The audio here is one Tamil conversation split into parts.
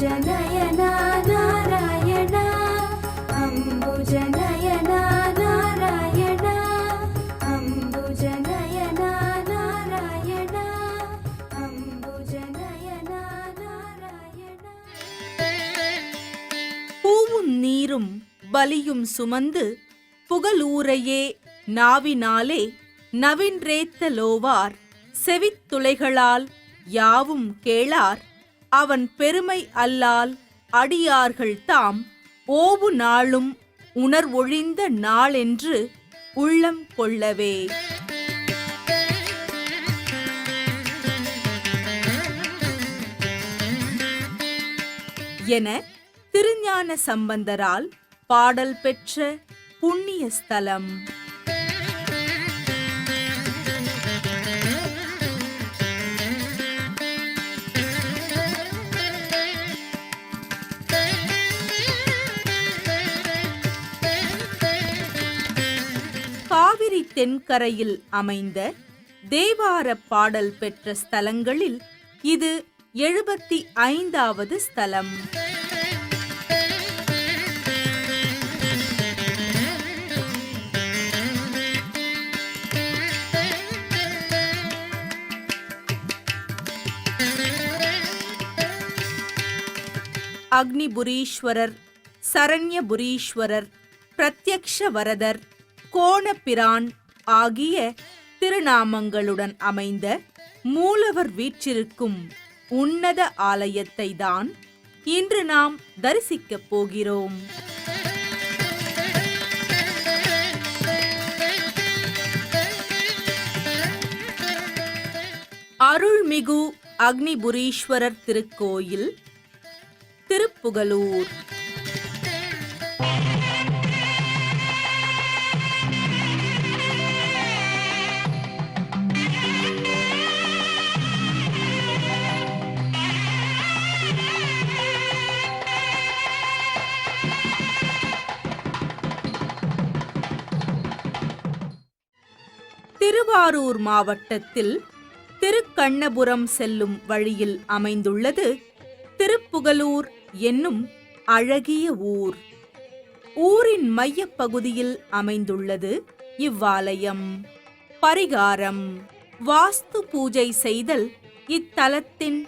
அம்புஜநயனா நாராயணா அம்புஜநயனா நாராயணா அம்புஜநயனா நாராயணா அம்புஜநயனா நாராயணா. பூவும் நீரும் பலியும் சுமந்து புகழூரையே நாவினாலே நவின்றேத்த லோவார் செவித்துளைகளால் யாவும் கேளார் அவன் பெருமை அல்லால் அடியார்கள் தாம் ஓவு நாளும் உணர்வொழிந்த நாளென்று உள்ளம் கொள்ளவே. என திருஞான சம்பந்தரால் பாடல் பெற்ற புண்ணிய ஸ்தலம். காவிரி தென்கரையில் அமைந்த தேவார பாடல் பெற்ற ஸ்தலங்களில் இது 75வது ஸ்தலம். அக்னிபுரீஸ்வரர், சரண்யபுரீஸ்வரர், பிரத்யக்ஷ வரதர், கோணபிரான் ஆகிய திருநாமங்களுடன் அமைந்த மூலவர் வீற்றிருக்கும் உன்னத ஆலயத்தை தான் இன்று நாம் தரிசிக்கப் போகிறோம். அருள்மிகு அக்னிபுரீஸ்வரர் திருக்கோயில், திருப்புகலூர். திருவாரூர் மாவட்டத்தில் திருக்கண்ணபுரம் செல்லும் வழியில் அமைந்துள்ளது திருப்புகலூர் என்னும் அழகிய ஊர். ஊரின் மையப் பகுதியில் அமைந்துள்ளது இவ்வாலயம். பரிகாரம்: வாஸ்து பூஜை செய்தல் இத்தலத்தின்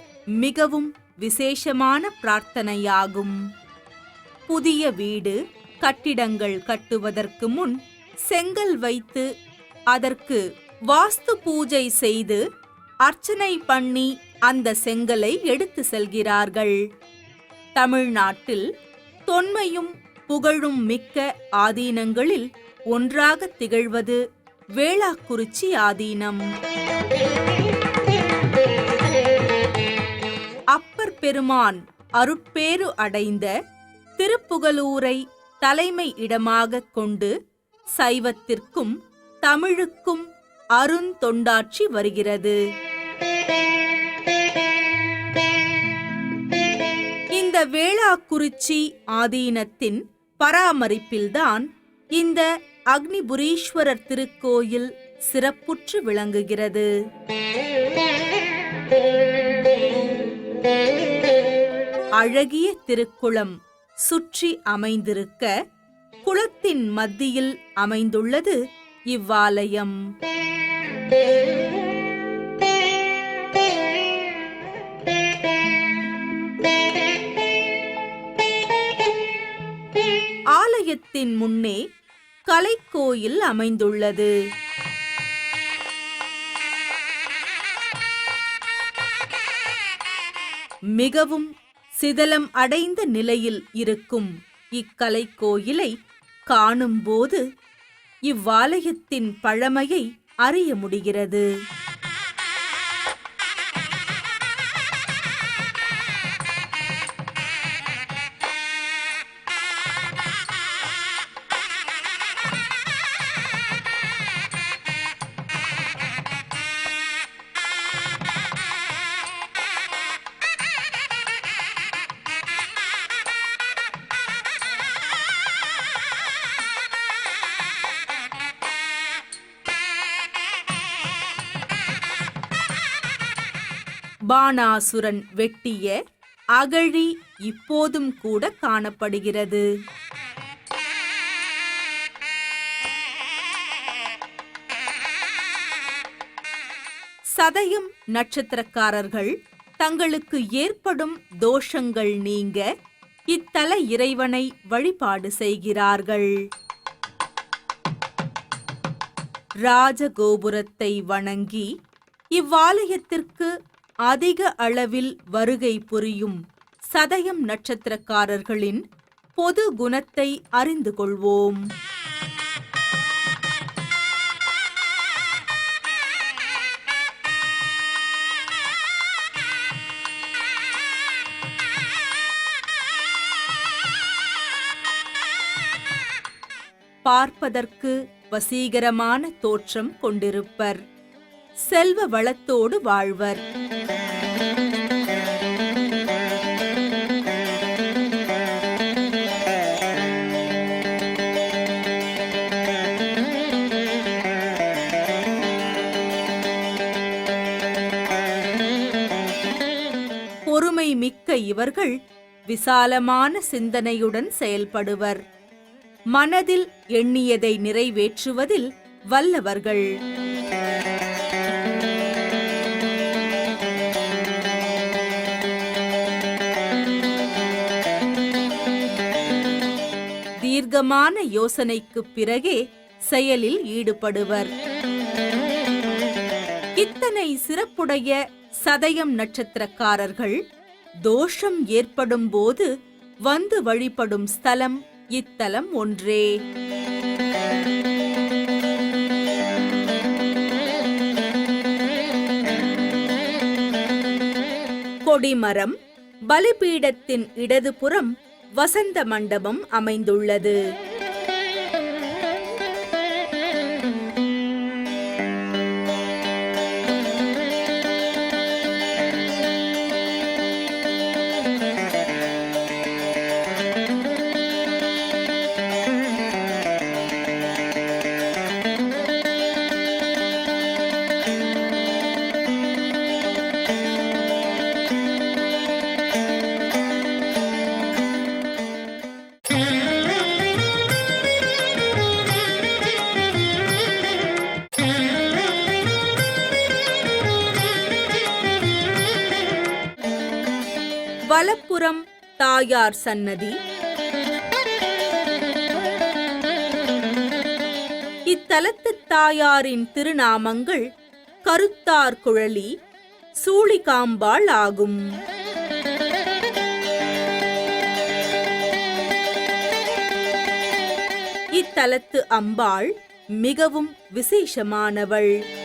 மிகவும் விசேஷமான பிரார்த்தனையாகும். புதிய வீடு, கட்டிடங்கள் கட்டுவதற்கு முன் செங்கல் வைத்து அதற்கு வாஸ்து பூஜை செய்து அர்ச்சனை பண்ணி அந்த செங்கலை எடுத்து செல்கிறார்கள். தமிழ்நாட்டில் தொன்மையும் புகழும் மிக்க ஆதீனங்களில் ஒன்றாக திகழ்வது வேளாக்குறிச்சி ஆதீனம். அப்பர் பெருமான் அருட்பேறு அடைந்த திருப்புகலூரை தலைமை இடமாக கொண்டு சைவத்திற்கும் தமிழுக்கும் அருந்தொண்டாற்றி வருகிறது. இந்த வேளாக்குறிச்சி ஆதீனத்தின் பராமரிப்பில்தான் இந்த அக்னிபுரீஸ்வரர் திருக்கோயில் சிறப்புற்று விளங்குகிறது. அழகிய திருக்குளம் சுற்றி அமைந்திருக்க குளத்தின் மத்தியில் அமைந்துள்ளது இவ்வாலயம். ஆலயத்தின் முன்னே கலைக்கோயில் அமைந்துள்ளது. மிகவும் சிதலம் அடைந்த நிலையில் இருக்கும் இக்கலைக்கோயிலை காணும்போது இவ்வாலயத்தின் பழமையை அறிய முடிகிறது. பாணாசுரன் வெட்டிய அகழி இப்போதும் கூட காணப்படுகிறது. சதயம் நட்சத்திரக்காரர்கள் தங்களுக்கு ஏற்படும் தோஷங்கள் நீங்க இத்தல இறைவனை வழிபாடு செய்கிறார்கள். ராஜகோபுரத்தை வணங்கி இவ்வாலயத்திற்கு அதிக அளவில் வருகை புரியும் சதயம் நட்சத்திரக்காரர்களின் பொது குணத்தை அறிந்து கொள்வோம். பார்ப்பதற்கு வசீகரமான தோற்றம் கொண்டிருப்பர். செல்வ வளத்தோடு வாழ்வர். பொறுமை மிக்க இவர்கள் விசாலமான சிந்தனையுடன் செயல்படுவர். மனதில் எண்ணியதை நிறைவேற்றுவதில் வல்லவர்கள். தீர்க்கமான யோசனைக்குப் பிறகே செயலில் ஈடுபடுவர். இத்தனை சிறப்புடைய சதயம் நட்சத்திரக்காரர்கள் தோஷம் ஏற்படும் போது வந்து வழிபடும் ஸ்தலம் இத்தலம் ஒன்றே. கொடிமரம், பலிபீடத்தின் இடதுபுறம் வசந்த மண்டபம் அமைந்துள்ளது. வலப்புறம் தாயார் சன்னதி. இத்தலத்து தாயாரின் திருநாமங்கள் கருத்தார் குழலி, சூளிகாம்பாள் ஆகும். இத்தலத்து அம்பாள் மிகவும் விசேஷமானவள்.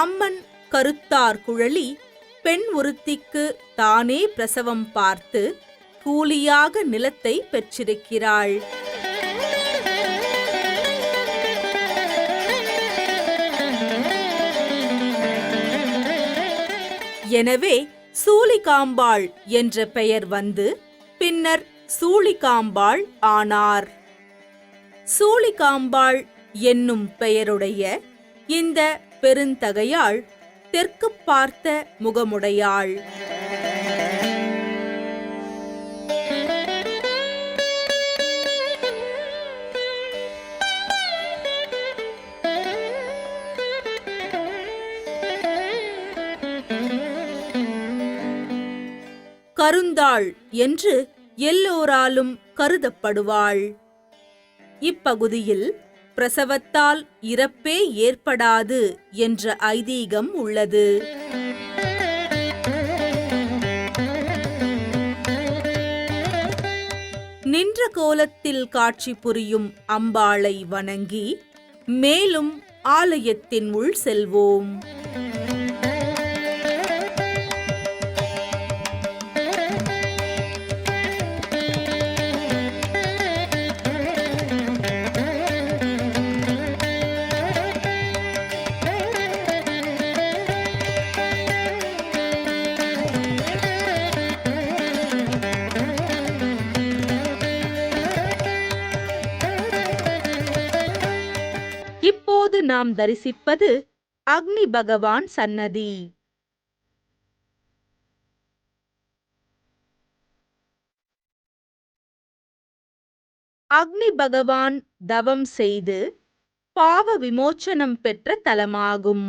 அம்மன் கருத்தார் குழலி பெண் ஒருத்திக்கு தானே பிரசவம் பார்த்து கூலியாக நிலத்தை பெற்றிருக்கிறாள். எனவே சூளிகாம்பாள் என்ற பெயர் வந்து பின்னர் சூளிகாம்பாள் ஆனார். சூளிகாம்பாள் என்னும் பெயருடைய இந்த பெருந்தகையாள் தெற்கு பார்த்த முகமுடையாள். கருந்தாள் என்று எல்லோராலும் கருதப்படுவாள். இப்பகுதியில் பிரசவத்தால் இறப்பே ஏற்படாது என்ற ஐதீகம் உள்ளது. நின்ற கோலத்தில் காட்சி புரியும் அம்பாளை வணங்கி மேலும் ஆலயத்தின் உள் செல்வோம். இப்போது நாம் தரிசிப்பது அக்னி பகவான் சன்னதி. அக்னி பகவான் தவம் செய்து பாவ விமோச்சனம் பெற்ற தலமாகும்.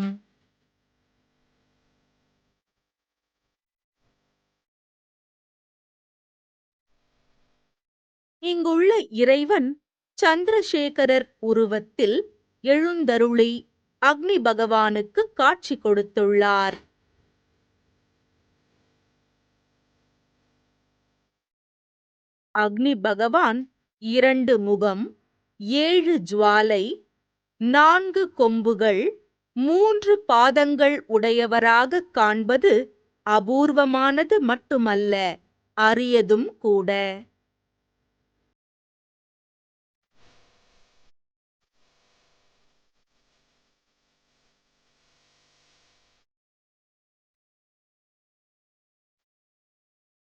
இங்குள்ள இறைவன் சந்திரசேகரர் உருவத்தில் எழுந்தருளி அக்னி பகவானுக்கு காட்சி கொடுத்துள்ளார். அக்னி பகவான் 2 முகம், 7 ஜுவாலை, 4 கொம்புகள், 3 பாதங்கள் உடையவராக காண்பது அபூர்வமானது மட்டுமல்ல, அரியதும் கூட.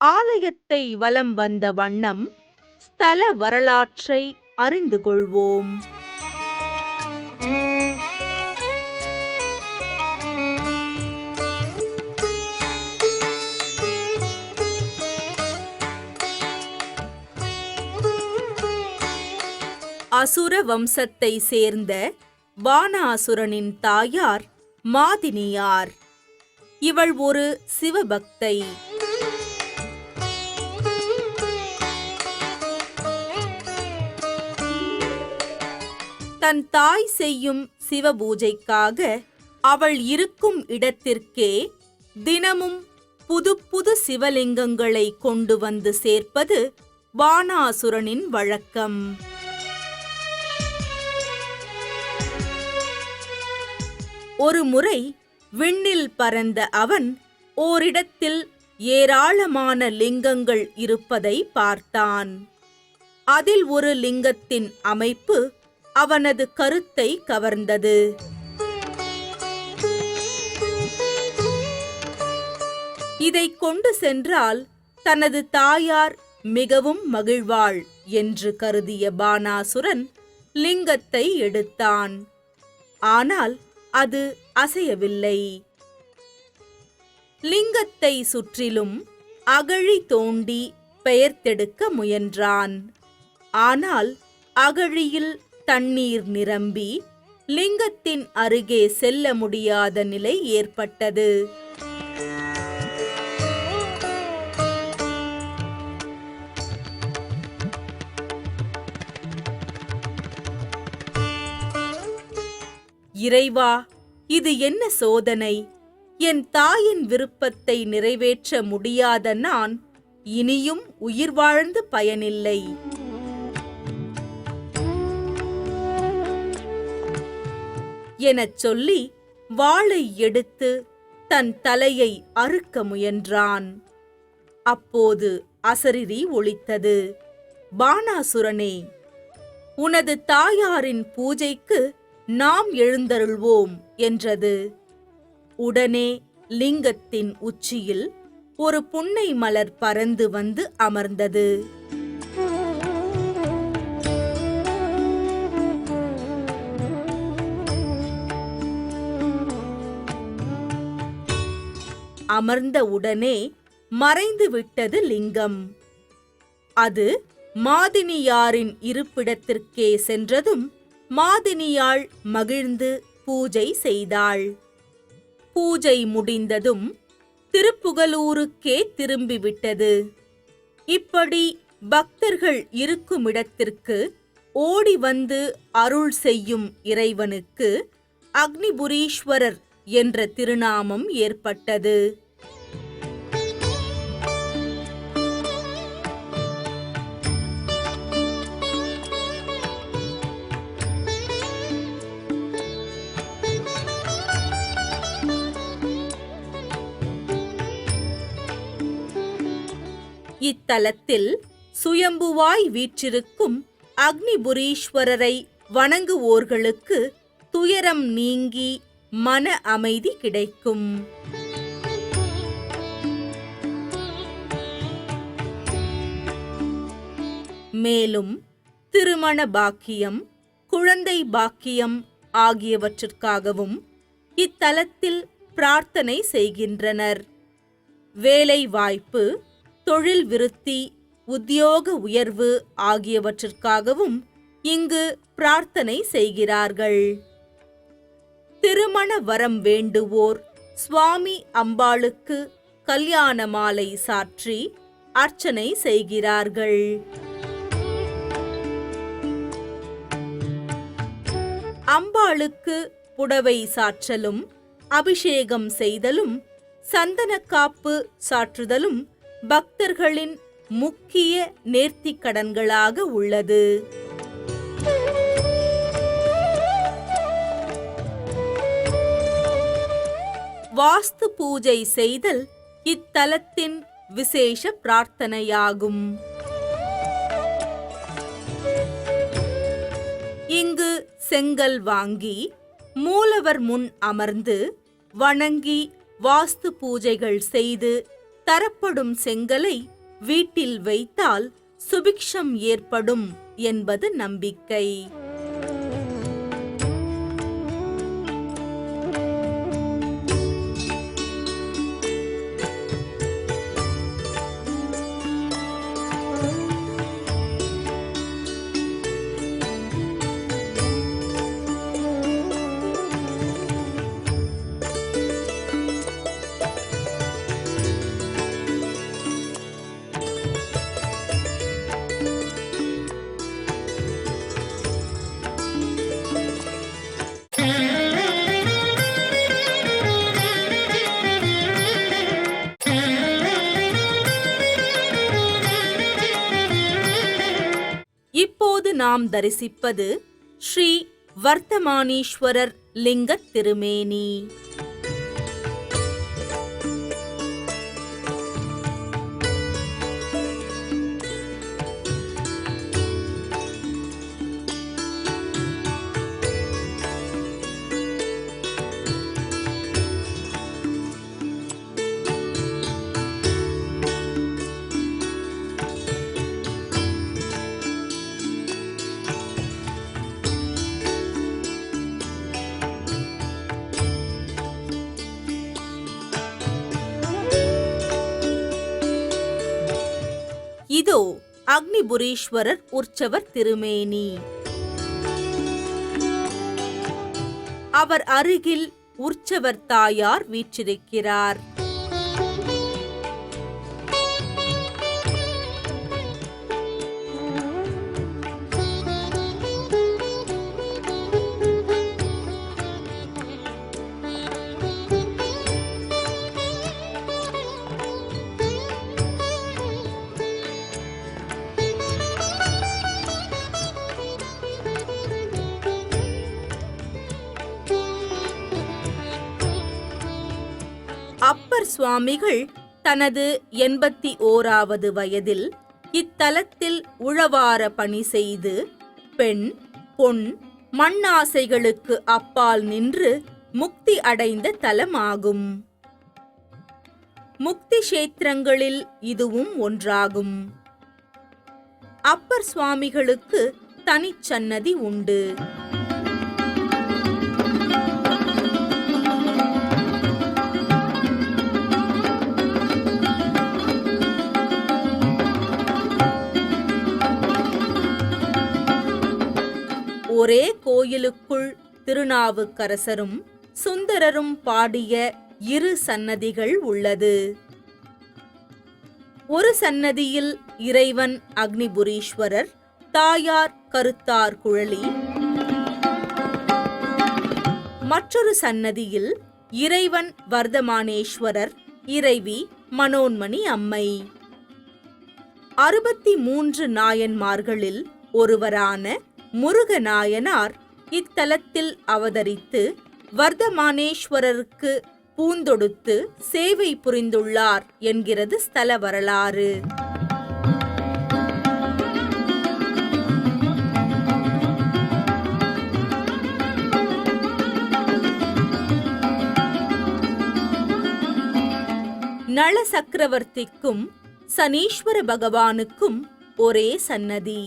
ஆலயத்தை வலம் வந்த வண்ணம் ஸ்தல வரலாற்றை அறிந்து கொள்வோம். அசுர வம்சத்தை சேர்ந்த பானாசுரனின் தாயார் மாதினியார். இவள் ஒரு சிவபக்தை. தன் தாய் செய்யும் சிவபூஜைக்காக அவள் இருக்கும் இடத்திற்கே தினமும் புது புது சிவலிங்கங்களை கொண்டு வந்து சேர்ப்பது பானாசுரனின் வழக்கம். ஒரு முறை விண்ணில் பறந்த அவன் ஓரிடத்தில் ஏராளமான லிங்கங்கள் இருப்பதை பார்த்தான். அதில் ஒரு லிங்கத்தின் அமைப்பு அவனது கருத்தை கவர்ந்தது. இதை கொண்டு சென்றால் தனது தாயார் மிகவும் மகிழ்வாள் என்று கருதிய பானாசுரன் லிங்கத்தை எடுத்தான். ஆனால் அது அசையவில்லை. லிங்கத்தை சுற்றிலும் அகழி தோண்டி பெயர்த்தெடுக்க முயன்றான். ஆனால் அகழியில் தண்ணீர் நிரம்பி லிங்கத்தின் அருகே செல்ல முடியாத நிலை ஏற்பட்டது. இறைவா, இது என்ன சோதனை? என் தாயின் விருப்பத்தை நிறைவேற்ற முடியாத நான் இனியும் உயிர் வாழ்ந்து பயனில்லை. எனச் சொல்லி வாளை எடுத்து தன் தலையை அறுக்க முயன்றான். அப்போது அசரீரி ஒலித்தது. பானாசுரனே, உனது தாயாரின் பூஜைக்கு நாம் எழுந்தருள்வோம் என்றது. உடனே லிங்கத்தின் உச்சியில் ஒரு புன்னை மலர் பறந்து வந்து அமர்ந்தது. அமர்ந்த உடனே மறைந்து விட்டது லிங்கம். அது மாதினியாரின் இருப்பிடத்திற்கே சென்றதும் மாதினியாள் மகிழ்ந்து பூஜை செய்தாள். பூஜை முடிந்ததும் திருப்புகலூருக்கே திரும்பிவிட்டது. இப்படி பக்தர்கள் இருக்குமிடத்திற்கு ஓடி வந்து அருள் செய்யும் இறைவனுக்கு அக்னிபுரீஸ்வரர் என்ற திருநாமம் ஏற்பட்டது. இத்தலத்தில் சுயம்புவாய் வீற்றிருக்கும் அக்னிபுரீஸ்வரரை வணங்குவோர்களுக்கு துயரம் நீங்கி மன அமைதி கிடைக்கும். மேலும் திருமண பாக்கியம், குழந்தை பாக்கியம், ஆகியவற்றிற்காகவும் இத்தலத்தில் பிரார்த்தனை செய்கின்றனர். வேலை வாய்ப்பு, தொழில் விருத்தி, உத்தியோக உயர்வு ஆகியவற்றிற்காகவும் இங்கு பிரார்த்தனை செய்கிறார்கள். திருமண வரம் வேண்டுவோர் சுவாமி அம்பாளுக்கு கல்யாண மாலை சாற்றி அர்ச்சனை செய்கிறார்கள். அம்பாளுக்கு புடவை சாற்றலும், அபிஷேகம் செய்தலும், சந்தனக்காப்பு சாற்றுதலும் பக்தர்களின் முக்கிய நேர்த்திக் கடன்களாக உள்ளது. வாஸ்து பூஜை செய்தல் இத்தலத்தின் விசேஷ பிரார்த்தனையாகும். இங்கு செங்கல் வாங்கி மூலவர் முன் அமர்ந்து வணங்கி வாஸ்து பூஜைகள் செய்து தரப்படும் செங்கலை வீட்டில் வைத்தால் சுபிக்ஷம் ஏற்படும் என்பது நம்பிக்கை. இப்போது நாம் தரிசிப்பது ஸ்ரீ வர்த்தமானீஸ்வரர் லிங்கத் திருமேனி. இதோ அக்னிபுரீஸ்வரர் உற்சவர் திருமேனி. அவர் அருகில் உற்சவர் தாயார் வீற்றிருக்கிறார். அப்பர் சுவாமிகள் தனது 81வது வயதில் இத்தலத்தில் உழவார பணி செய்து பெண், பொன், மண்ணாசைகளுக்கு அப்பால் நின்று முக்தி அடைந்த தலமாகும். முக்தி கஷேத்திரங்களில் இதுவும் ஒன்றாகும். அப்பர் சுவாமிகளுக்கு தனிச்சன்னதி உண்டு. ஒரே கோயிலுக்குள் திருநாவுக்கரசரும் சுந்தரரும் பாடிய 2 சன்னதிகள் உள்ளது. ஒரு சன்னதியில் இறைவன் அக்னிபுரீஸ்வரர், தாயார் கருத்தார் குழலி. மற்றொரு சன்னதியில் இறைவன் வர்த்தமானேஸ்வரர், இறைவி மனோன்மணி அம்மை. 63 நாயன்மார்களில் ஒருவரான முருகநாயனார் இத்தலத்தில் அவதரித்து வர்த்தமானேஸ்வரருக்கு பூந்தொடுத்து சேவை புரிந்துள்ளார் என்கிறது ஸ்தல வரலாறு. நள சக்கரவர்த்திக்கும் சனீஸ்வர பகவானுக்கும் ஒரே சன்னதி.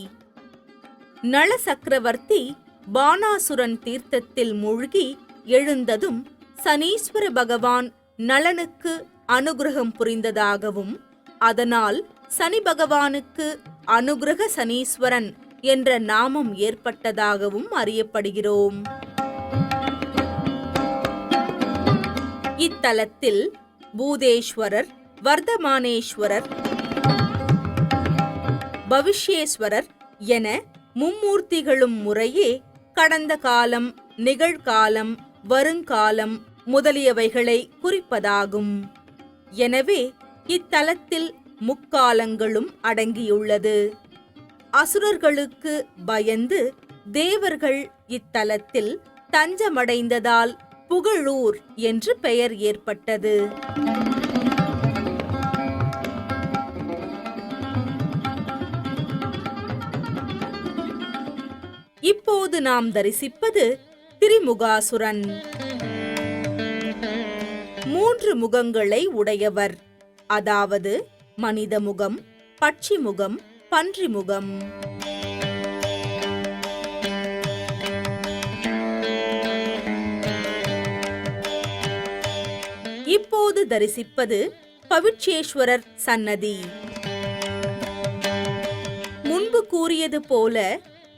நள சக்கரவர்த்தி பானாசுரன் தீர்த்தத்தில் மூழ்கி எழுந்ததும் சனீஸ்வர பகவான் நளனுக்கு அனுகிரகம் புரிந்ததாகவும் அதனால் சனி பகவானுக்கு அனுகிரக சனீஸ்வரன் என்ற நாமம் ஏற்பட்டதாகவும் அறியப்படுகிறோம். இத்தலத்தில் பூதேஸ்வரர், வர்தமானேஸ்வரர், பவிஷ்யேஸ்வரர் என மும்மூர்த்திகளும் முறையே கடந்த காலம், நிகழ்காலம், வருங்காலம் முதலியவைகளை குறிப்பதாகும். எனவே இத்தலத்தில் முக்காலங்களும் அடங்கியுள்ளது. அசுரர்களுக்கு பயந்து தேவர்கள் இத்தலத்தில் தஞ்சமடைந்ததால் புகழூர் என்று பெயர் ஏற்பட்டது. இப்போது நாம் தரிசிப்பது திரிமுகாசுரன். 3 முகங்களை உடையவர், அதாவது மனித முகம், பட்சி முகம், பன்றி முகம். இப்போது தரிசிப்பது பவிட்சேஸ்வரர் சன்னதி. முன்பு கூறியது போல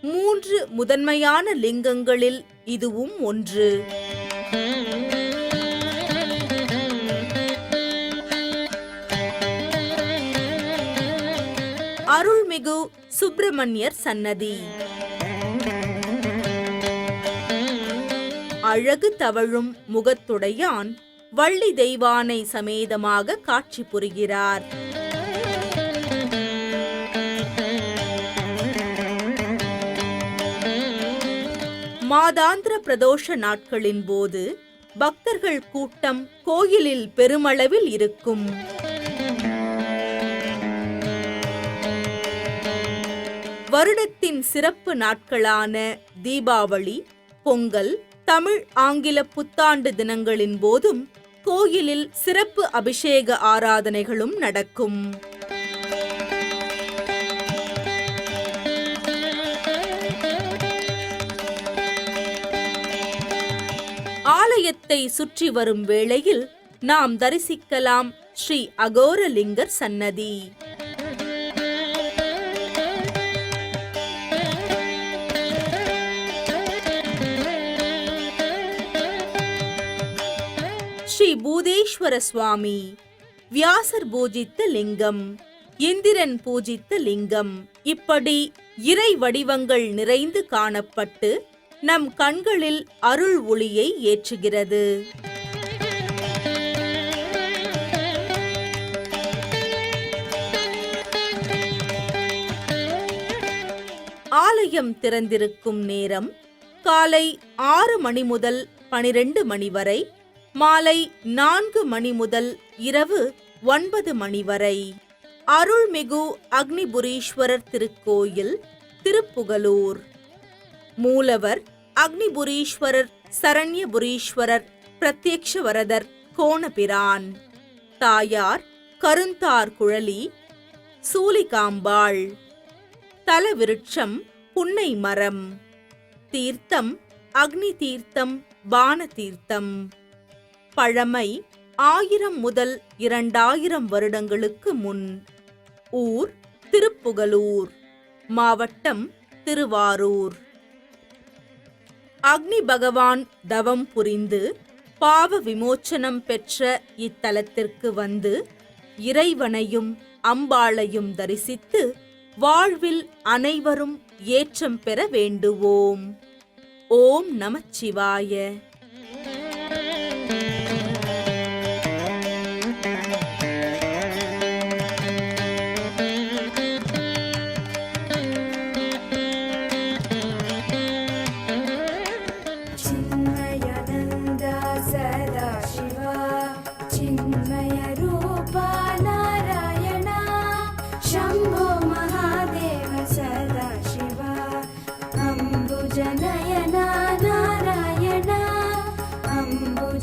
3 முதன்மையான லிங்கங்களில் இதுவும் ஒன்று. அருள்மிகு சுப்பிரமணியர் சன்னதி. அழகு தவழும் முகத்துடையான் வள்ளி தெய்வானை சமேதமாக காட்சி புரிகிறார். மாதாந்திர பிரதோஷ நாட்களின் போது பக்தர்கள் கூட்டம் கோயிலில் பெருமளவில் இருக்கும். வருடத்தின் சிறப்பு நாட்களான தீபாவளி, பொங்கல், தமிழ் ஆங்கில புத்தாண்டு தினங்களின் போதும் கோயிலில் சிறப்பு அபிஷேக ஆராதனைகளும் நடக்கும். ஆலயத்தை சுற்றி வரும் வேளையில் நாம் தரிசிக்கலாம் ஸ்ரீ அகோரலிங்கர் சன்னதி. ஸ்ரீ பூதேஸ்வர சுவாமி வியாசர் பூஜித்த லிங்கம், இந்திரன் பூஜித்த லிங்கம், இப்படி இறை வடிவங்கள் நிறைந்து காணப்பட்டு நம் கண்களில் அருள் ஒளியை ஏற்றுகிறது. ஆலயம் திறந்திருக்கும் நேரம் காலை 6 மணி முதல் 12 மணி வரை, மாலை 4 மணி முதல் இரவு 9 மணி வரை. அருள்மிகு அக்னிபுரீஸ்வரர் திருக்கோயில், திருப்புகலூர். மூலவர் அக்னிபுரீஸ்வரர் சரண்யபுரீஸ்வரர் பிரத்யக்ஷவரதர் கோணபிரான். தாயார் கருந்தார் குழலி சூலிகாம்பாள். தலவிருட்சம் புன்னை மரம். தீர்த்தம் அக்னி தீர்த்தம், பான தீர்த்தம். பழமை 1000 முதல் 2000 வருடங்களுக்கு முன். ஊர் திருப்புகலூர். மாவட்டம் திருவாரூர். அக்னி பகவான் தவம் புரிந்து பாவ விமோச்சனம் பெற்ற இத்தலத்திற்கு வந்து இறைவனையும் அம்பாளையும் தரிசித்து வாழ்வில் அனைவரும் ஏற்றம் பெற வேண்டுவோம். ஓம் நமச்சிவாய.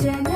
Jana